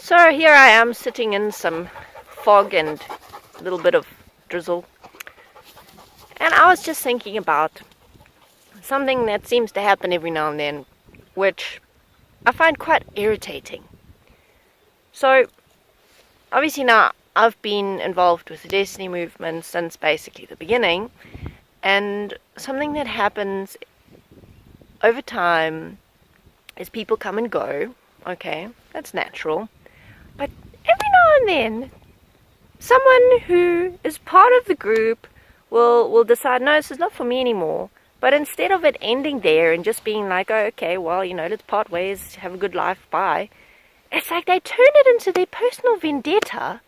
So here I am sitting in some fog and a little bit of drizzle. And I was just thinking about something that seems to happen every now and then, which I find quite irritating. So, obviously now I've been involved with the Destiny movement since basically the beginning, and something that happens over time is people come and go. Okay, that's natural. But every now and then, someone who is part of the group will decide, no, this is not for me anymore. But instead of it ending there and just being like, oh, okay, well, let's part ways, have a good life, bye. It's like they turn it into their personal vendetta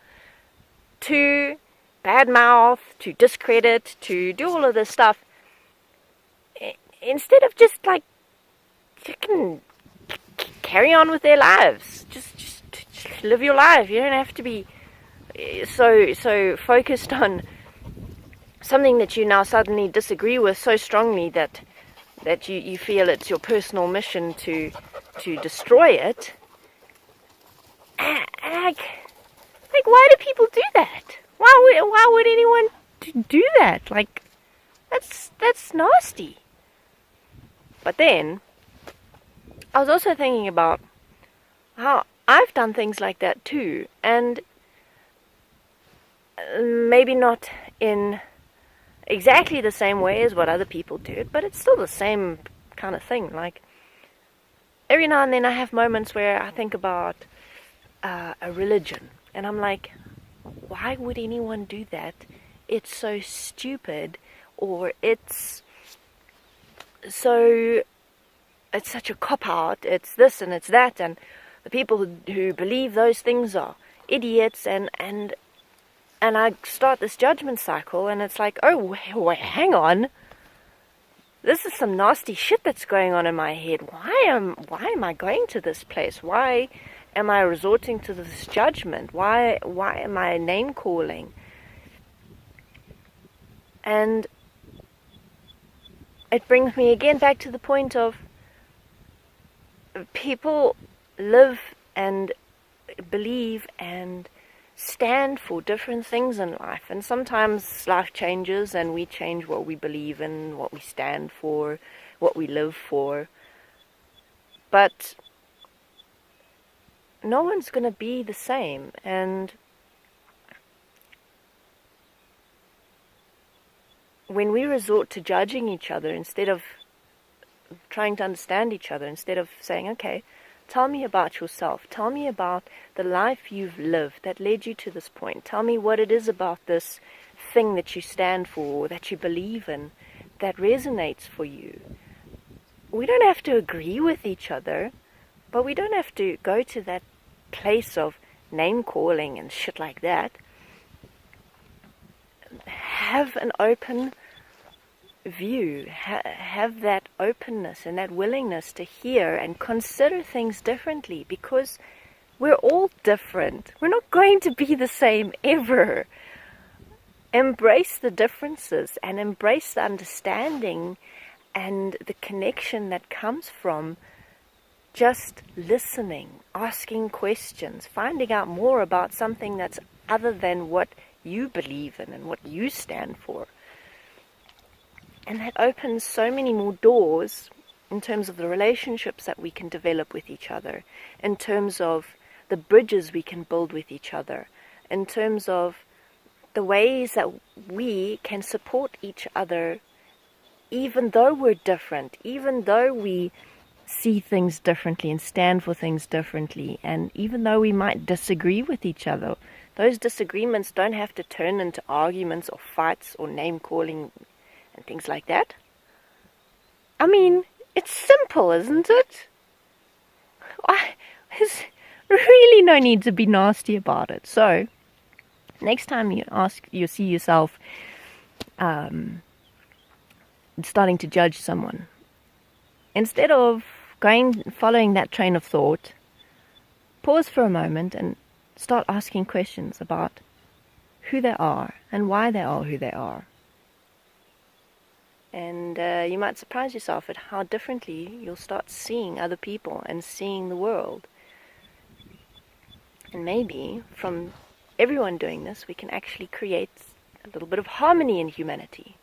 to badmouth, to discredit, to do all of this stuff. Instead of just like, you can carry on with their lives. Just live your life. You don't have to be so focused on something that you now suddenly disagree with so strongly that you feel it's your personal mission to destroy it. Like, why do people do that? Why would anyone do that? Like, that's nasty. But then I was also thinking about how I've done things like that too, and maybe not in exactly the same way as what other people do, but it's still the same kind of thing. Like, every now and then I have moments where I think about a religion, and I'm like, why would anyone do that? It's so stupid, or it's such a cop-out, it's this and it's that, and the people who believe those things are idiots, and I start this judgment cycle, and it's like, oh, wait, hang on. This is some nasty shit that's going on in my head. Why am I going to this place? Why am I resorting to this judgment? Why am I name calling? And it brings me again back to the point of people live and believe and stand for different things in life, and sometimes life changes and we change what we believe in, what we stand for, what we live for, but no one's going to be the same. And when we resort to judging each other instead of trying to understand each other, instead of saying, okay, tell me about yourself. Tell me about the life you've lived that led you to this point. Tell me what it is about this thing that you stand for, or that you believe in, that resonates for you. We don't have to agree with each other, but we don't have to go to that place of name-calling and shit like that. Have an open view, have that openness and that willingness to hear and consider things differently, because we're all different. We're not going to be the same ever. Embrace the differences and embrace the understanding and the connection that comes from just listening, asking questions, finding out more about something that's other than what you believe in and what you stand for. And that opens so many more doors in terms of the relationships that we can develop with each other, in terms of the bridges we can build with each other, in terms of the ways that we can support each other, even though we're different, even though we see things differently and stand for things differently, and even though we might disagree with each other. Those disagreements don't have to turn into arguments or fights or name-calling and things like that. I mean, it's simple, isn't it? There's really no need to be nasty about it. So, next time you see yourself starting to judge someone, instead of following that train of thought, pause for a moment and start asking questions about who they are and why they are who they are. And you might surprise yourself at how differently you'll start seeing other people and seeing the world. And maybe from everyone doing this, we can actually create a little bit of harmony in humanity.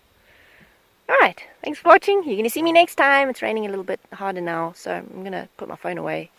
Alright, thanks for watching. You're going to see me next time. It's raining a little bit harder now, so I'm going to put my phone away.